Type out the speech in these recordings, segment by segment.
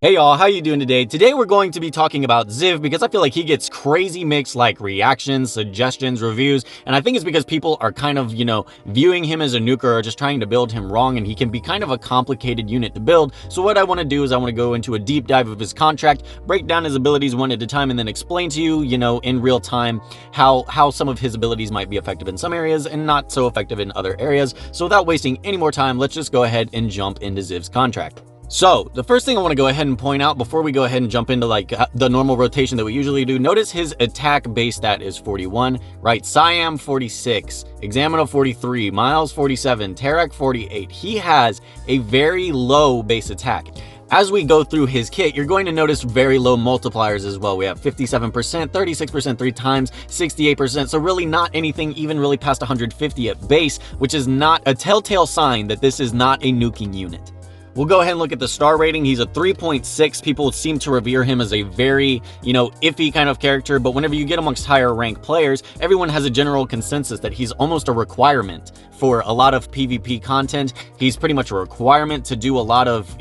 Hey y'all, how you doing today? Today we're going to be talking about ZIV because I feel like he gets crazy mixed like reactions, suggestions, reviews, and I think it's because people are kind of, viewing him as a nuker or just trying to build him wrong, and he can be kind of a complicated unit to build. So what I want to do is I want to go into a deep dive of his contract, break down his abilities one at a time, and then explain to you, in real time how some of his abilities might be effective in some areas and not so effective in other areas. So without wasting any more time, let's just go ahead and jump into ZIV's contract. So the first thing I want to go ahead and point out before we go ahead and jump into like the normal rotation that we usually do, notice his attack base stat is 41, right? Siam 46, Examino 43, Miles 47, Tarak 48. He has a very low base attack. As we go through his kit, you're going to notice very low multipliers as well. We have 57%, 36% 3 times, 68%. So really not anything even really past 150 at base, which is not a telltale sign that this is not a nuking unit. We'll go ahead and look at the star rating. He's a 3.6. People seem to revere him as a very, iffy kind of character, but whenever you get amongst higher ranked players, everyone has a general consensus that he's almost a requirement for a lot of PvP content. He's pretty much a requirement to do a lot of,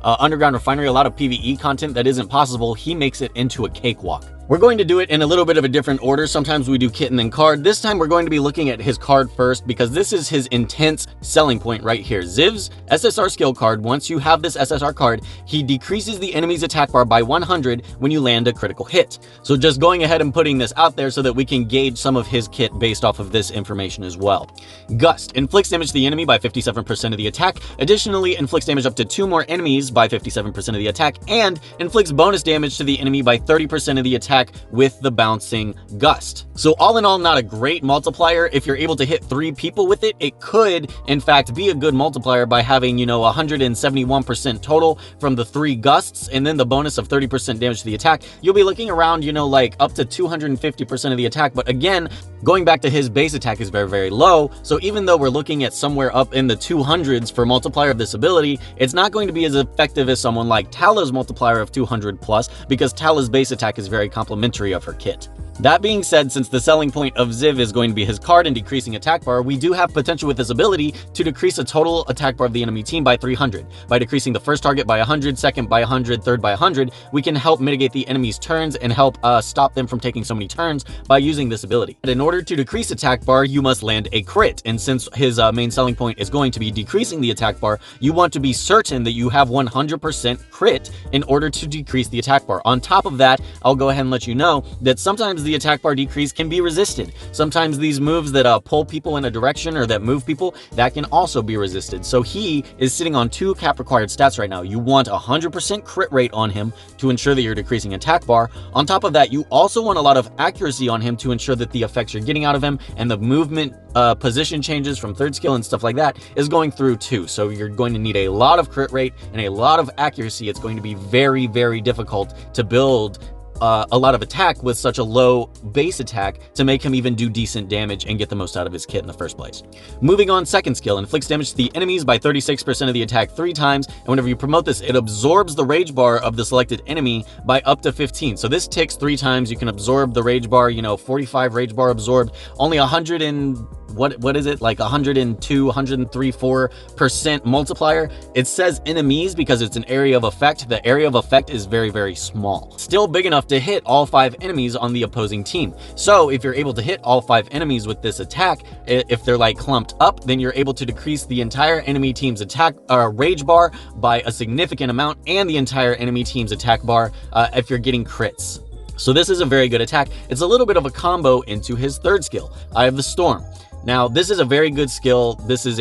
underground refinery, a lot of PvE content that isn't possible. He makes it into a cakewalk. We're going to do it in a little bit of a different order. Sometimes we do kit and then card. This time we're going to be looking at his card first because this is his intense selling point right here. ZIV's SSR skill card, once you have this SSR card, he decreases the enemy's attack bar by 100 when you land a critical hit. So just going ahead and putting this out there so that we can gauge some of his kit based off of this information as well. Gust inflicts damage to the enemy by 57% of the attack. Additionally, inflicts damage up to 2 more enemies by 57% of the attack, and inflicts bonus damage to the enemy by 30% of the attack with the bouncing gust. So all in all, not a great multiplier. If you're able to hit 3 people with it, it could in fact be a good multiplier by having 171% total from the 3 gusts and then the bonus of 30% damage to the attack. You'll be looking around like up to 250% of the attack. But again, going back to his base attack is very, very low. So even though we're looking at somewhere up in the 200s for multiplier of this ability, it's not going to be as effective as someone like Tala's multiplier of 200 plus, because Tala's base attack is very complementary of her kit. That being said, since the selling point of ZIV is going to be his card and decreasing attack bar, we do have potential with this ability to decrease a total attack bar of the enemy team by 300. By decreasing the first target by 100, second by 100, third by 100, we can help mitigate the enemy's turns and help stop them from taking so many turns by using this ability. And in order to decrease attack bar, you must land a crit. And since his main selling point is going to be decreasing the attack bar, you want to be certain that you have 100% crit in order to decrease the attack bar. On top of that, I'll go ahead and let you know that sometimes the attack bar decrease can be resisted. Sometimes these moves that pull people in a direction or that move people, that can also be resisted. So he is sitting on 2 cap required stats right now. You want 100% crit rate on him to ensure that you're decreasing attack bar. On top of that, you also want a lot of accuracy on him to ensure that the effects you're getting out of him and the movement position changes from 3rd skill and stuff like that is going through too. So you're going to need a lot of crit rate and a lot of accuracy. It's going to be very, very difficult to build a lot of attack with such a low base attack to make him even do decent damage and get the most out of his kit in the first place. Moving on, 2nd skill, inflicts damage to the enemies by 36% of the attack 3 times, and whenever you promote this, it absorbs the rage bar of the selected enemy by up to 15. So this ticks 3 times. You can absorb the rage bar, 45 rage bar absorbed, only 100 and what is it, like 102, 103, 4% multiplier. It says enemies because it's an area of effect. The area of effect is very, very small. Still big enough to hit all 5 enemies on the opposing team. So if you're able to hit all 5 enemies with this attack, if they're like clumped up, then you're able to decrease the entire enemy team's attack rage bar by a significant amount, and the entire enemy team's attack bar if you're getting crits. So this is a very good attack. It's a little bit of a combo into his 3rd skill, Eye of the Storm. Now, this is a very good skill. This is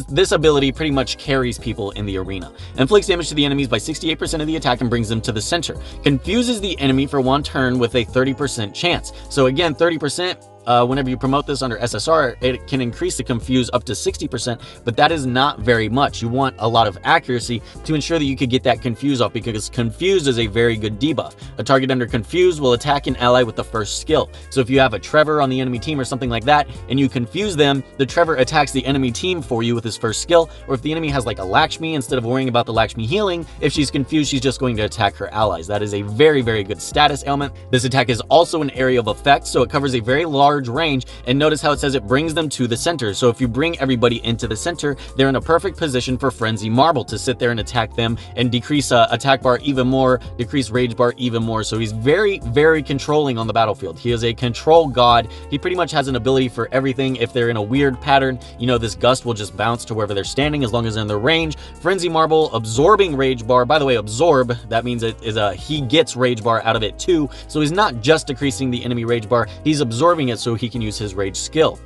this ability pretty much carries people in the arena. Inflicts damage to the enemies by 68% of the attack and brings them to the center. Confuses the enemy for 1 turn with a 30% chance. So again, 30%. Whenever you promote this under SSR, it can increase the confuse up to 60%, but that is not very much. You want a lot of accuracy to ensure that you could get that confuse off, because confuse is a very good debuff. A target under confuse will attack an ally with the 1st skill. So if you have a Trevor on the enemy team or something like that, and you confuse them, the Trevor attacks the enemy team for you with his 1st skill. Or if the enemy has like a Lakshmi, instead of worrying about the Lakshmi healing, if she's confused, she's just going to attack her allies. That is a very, very good status ailment. This attack is also an area of effect, so it covers a very large large range, and notice how it says it brings them to the center. So if you bring everybody into the center, they're in a perfect position for Frenzy Marble to sit there and attack them and decrease attack bar even more, decrease rage bar even more. So he's very, very controlling on the battlefield. He is a control god. He pretty much has an ability for everything. If they're in a weird pattern, you know, this gust will just bounce to wherever they're standing as long as they're in the range. Frenzy Marble, absorbing rage bar. By the way, absorb, that means it is he gets rage bar out of it too. So he's not just decreasing the enemy rage bar, he's absorbing it so he can use his rage skill.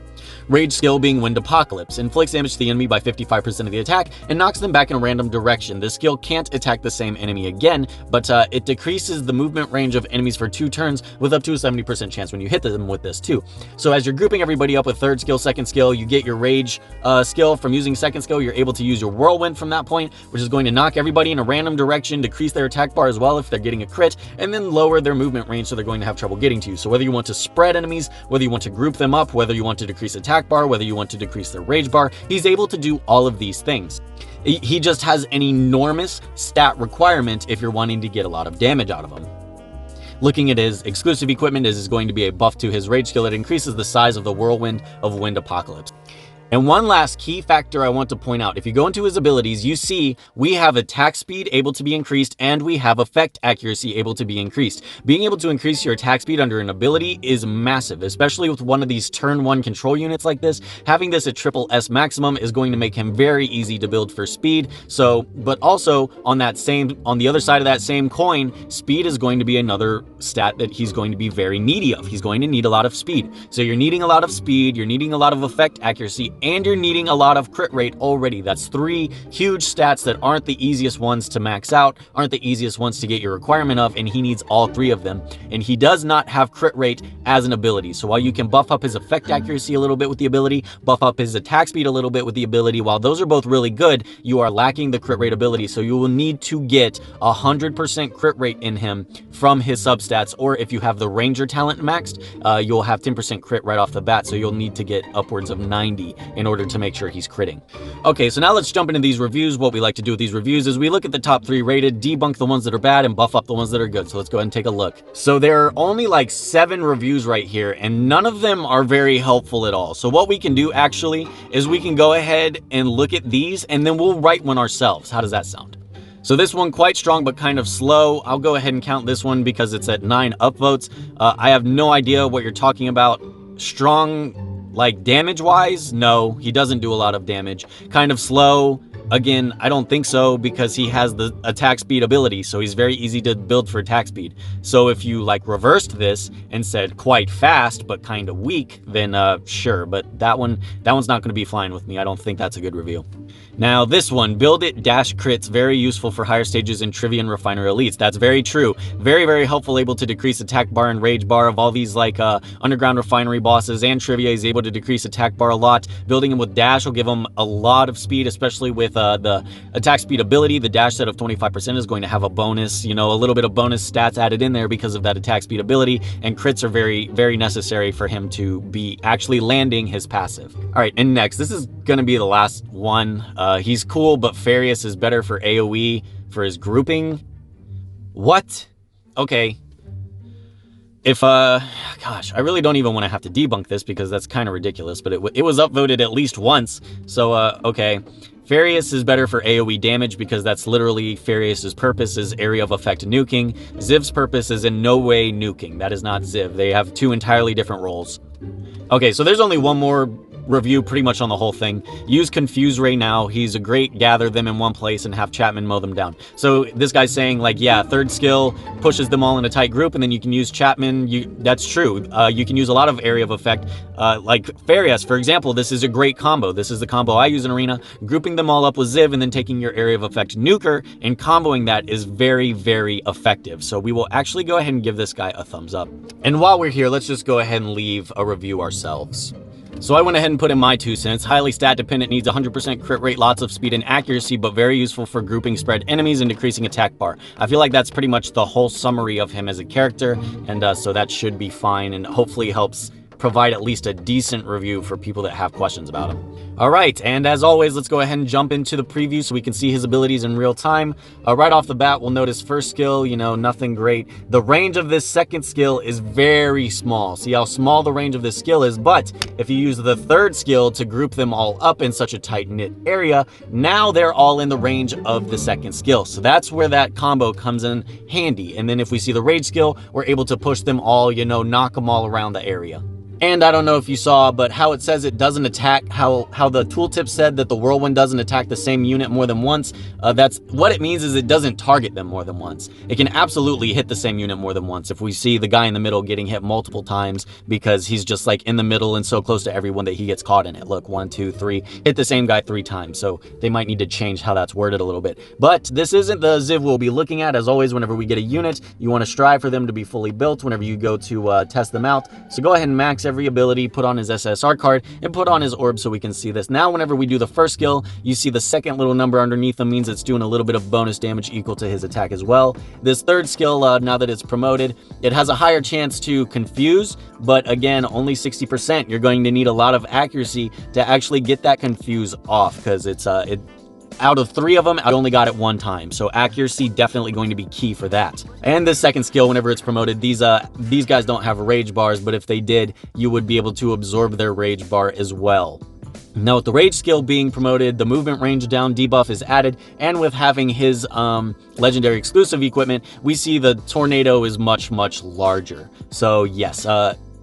Rage skill being Wind Apocalypse, inflicts damage to the enemy by 55% of the attack and knocks them back in a random direction. This skill can't attack the same enemy again, but it decreases the movement range of enemies for 2 turns with up to a 70% chance when you hit them with this too. So as you're grouping everybody up with third skill, second skill, you get your rage skill from using second skill. You're able to use your whirlwind from that point, which is going to knock everybody in a random direction, decrease their attack bar as well if they're getting a crit, and then lower their movement range so they're going to have trouble getting to you. So whether you want to spread enemies, whether you want to group them up, whether you want to decrease attack bar, whether you want to decrease their rage bar, he's able to do all of these things. He just has an enormous stat requirement if you're wanting to get a lot of damage out of him. Looking at his exclusive equipment, is going to be a buff to his rage skill. It increases the size of the whirlwind of Wind Apocalypse. And one last key factor I want to point out, if you go into his abilities, you see we have attack speed able to be increased and we have effect accuracy able to be increased. Being able to increase your attack speed under an ability is massive, especially with one of these turn 1 control units like this. Having this at triple S maximum is going to make him very easy to build for speed. So, but also on the other side of that same coin, speed is going to be another stat that he's going to be very needy of. He's going to need a lot of speed. So you're needing a lot of speed, you're needing a lot of effect accuracy, and you're needing a lot of crit rate already. That's 3 huge stats that aren't the easiest ones to max out, aren't the easiest ones to get your requirement of, and he needs all 3 of them. And he does not have crit rate as an ability. So while you can buff up his effect accuracy a little bit with the ability, buff up his attack speed a little bit with the ability, while those are both really good, you are lacking the crit rate ability. So you will need to get 100% crit rate in him from his substats, or if you have the Ranger talent maxed, you'll have 10% crit right off the bat, so you'll need to get upwards of 90 in order to make sure he's critting. Okay, so now let's jump into these reviews. What we like to do with these reviews is we look at the top 3 rated, debunk the ones that are bad, and buff up the ones that are good. So let's go ahead and take a look. So there are only like 7 reviews right here, and none of them are very helpful at all. So what we can do actually is we can go ahead and look at these, and then we'll write one ourselves. How does that sound? So this one quite strong but kind of slow. I'll go ahead and count this one because it's at 9 upvotes. I have no idea what you're talking about. Strong, like damage wise, no, he doesn't do a lot of damage. Kind of slow, again, I don't think so, because he has the attack speed ability, so he's very easy to build for attack speed. So if you like reversed this and said quite fast but kind of weak, then sure, but that one's not going to be flying with me. I don't think that's a good review. Now this one, build it dash crits, very useful for higher stages in Trivia and Refinery Elites. That's very true. Very, very helpful, able to decrease attack bar and rage bar of all these like underground refinery bosses and Trivia. He's able to decrease attack bar a lot. Building him with dash will give him a lot of speed, especially with the attack speed ability. The dash set of 25% is going to have a bonus, you know, a little bit of bonus stats added in there because of that attack speed ability, and crits are very, very necessary for him to be actually landing his passive. All right, and next, this is gonna be the last one. He's cool, but Farius is better for AoE for his grouping. What? Okay. If, gosh, I really don't even want to have to debunk this because that's kind of ridiculous, but it was upvoted at least once. So, okay. Farius is better for AoE damage because that's literally Farius's purpose is area of effect nuking. ZIV's purpose is in no way nuking. That is not ZIV. They have 2 entirely different roles. Okay, so there's only one more review pretty much on the whole thing. Use Confuse Ray now. He's a great gather them in one place and have Chapman mow them down. So this guy's saying like, yeah, third skill pushes them all in a tight group, and then you can use Chapman. That's true. You can use a lot of area of effect. Like Farius, for example, this is a great combo. This is the combo I use in Arena. Grouping them all up with Ziv and then taking your area of effect nuker and comboing that is very, very effective. So we will actually go ahead and give this guy a thumbs up. And while we're here, let's just go ahead and leave a review ourselves. So I went ahead and put in my 2 cents. Highly stat dependent, needs 100% crit rate, lots of speed and accuracy, but very useful for grouping spread enemies and decreasing attack bar. I feel like that's pretty much the whole summary of him as a character, and so that should be fine and hopefully helps provide at least a decent review for people that have questions about him. All right, and as always, let's go ahead and jump into the preview so we can see his abilities in real time. Right off the bat, we'll notice first skill, nothing great. The range of this second skill is very small. See how small the range of this skill is, but if you use the third skill to group them all up in such a tight-knit area, now they're all in the range of the second skill. So that's where that combo comes in handy. And then if we see the rage skill, we're able to push them all, knock them all around the area. And I don't know if you saw, but how it says it doesn't attack, how the tooltip said that the whirlwind doesn't attack the same unit more than once, that's what it means is it doesn't target them more than once. It can absolutely hit the same unit more than once. If we see the guy in the middle getting hit multiple times because he's just like in the middle and so close to everyone that he gets caught in it. Look, 1, 2, 3, hit the same guy 3 times. So they might need to change how that's worded a little bit. But this isn't the ZIV we'll be looking at. As always, whenever we get a unit, you want to strive for them to be fully built whenever you go to test them out. So go ahead and max every ability, put on his SSR card, and put on his orb so we can see this. Now, whenever we do the first skill, you see the second little number underneath him means it's doing a little bit of bonus damage equal to his attack as well. This third skill, now that it's promoted, it has a higher chance to confuse, but again, only 60%. You're going to need a lot of accuracy to actually get that confuse off, because it's out of 3 of them, I only got it 1 time. So accuracy definitely going to be key for that. And the second skill, whenever it's promoted, these guys don't have rage bars, but if they did, you would be able to absorb their rage bar as well. Now, with the rage skill being promoted, the movement range down debuff is added, and with having his legendary exclusive equipment, we see the tornado is much, much larger. So yes,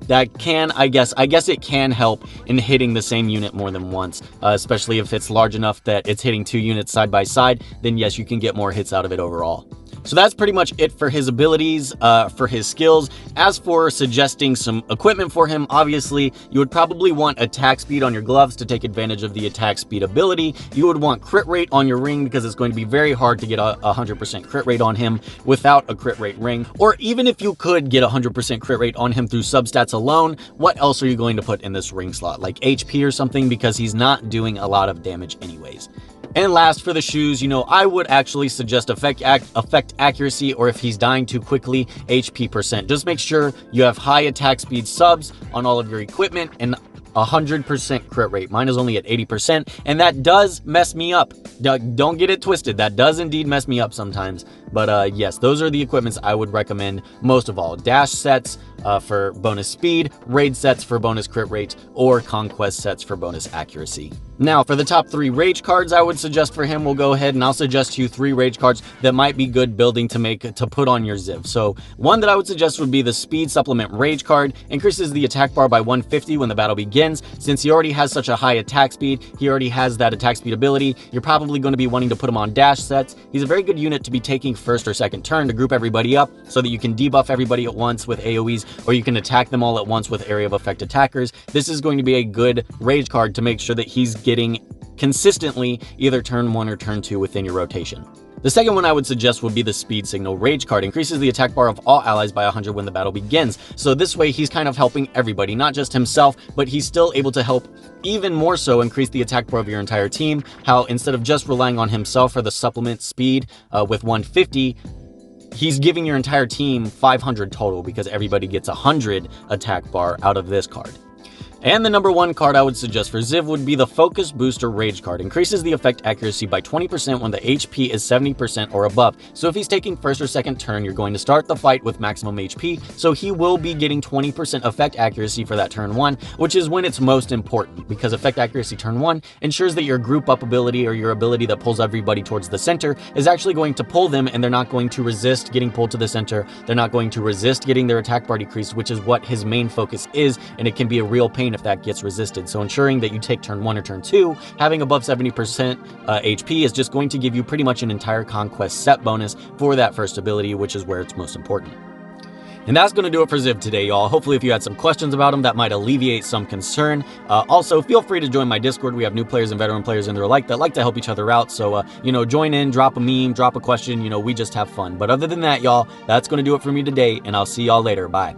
that can, I guess it can help in hitting the same unit more than once, especially if it's large enough that it's hitting 2 units side by side, then yes, you can get more hits out of it overall. So that's pretty much it for his abilities, for his skills. As for suggesting some equipment for him, obviously, you would probably want attack speed on your gloves to take advantage of the attack speed ability. You would want crit rate on your ring because it's going to be very hard to get a 100% crit rate on him without a crit rate ring. Or even if you could get 100% crit rate on him through substats alone, what else are you going to put in this ring slot? Like HP or something, because he's not doing a lot of damage anyways. And last, for the shoes, I would actually suggest effect accuracy, or if he's dying too quickly, HP percent. Just make sure you have high attack speed subs on all of your equipment and 100% crit rate. Mine is only at 80%, and that does mess me up. Don't get it twisted. That does indeed mess me up sometimes. But yes, those are the equipments I would recommend most of all. Dash sets for bonus speed, raid sets for bonus crit rate, or conquest sets for bonus accuracy. Now, for the top 3 rage cards I would suggest for him, we'll go ahead and I'll suggest to you 3 rage cards that might be good building to put on your ZIV. So one that I would suggest would be the Speed Supplement Rage card. Increases the attack bar by 150 when the battle begins. Since he already has such a high attack speed, he already has that attack speed ability, you're probably going to be wanting to put him on dash sets. He's a very good unit to be taking first or second turn to group everybody up so that you can debuff everybody at once with AoEs, or you can attack them all at once with area of effect attackers. This is going to be a good rage card to make sure that he's getting consistently either turn 1 or turn 2 within your rotation. The second one I would suggest would be the Speed Signal Rage card. Increases the attack bar of all allies by 100 when the battle begins. So this way he's kind of helping everybody, not just himself, but he's still able to help even more so increase the attack bar of your entire team. How instead of just relying on himself for the supplement speed with 150, he's giving your entire team 500 total because everybody gets 100 attack bar out of this card. And the number 1 card I would suggest for ZIV would be the Focus Booster Rage card. Increases the effect accuracy by 20% when the HP is 70% or above. So if he's taking first or second turn, you're going to start the fight with maximum HP, so he will be getting 20% effect accuracy for that turn 1, which is when it's most important, because effect accuracy turn 1 ensures that your group up ability, or your ability that pulls everybody towards the center, is actually going to pull them, and they're not going to resist getting pulled to the center. They're not going to resist getting their attack bar decreased, which is what his main focus is, and it can be a real pain if that gets resisted. So ensuring that you take turn 1 or turn 2, having above 70% HP is just going to give you pretty much an entire conquest set bonus for that first ability, which is where it's most important. And that's going to do it for ZIV today, y'all. Hopefully, if you had some questions about him, that might alleviate some concern. Also, feel free to join my Discord. We have new players and veteran players in there that like to help each other out. So, join in, drop a meme, drop a question. We just have fun. But other than that, y'all, that's going to do it for me today, and I'll see y'all later. Bye.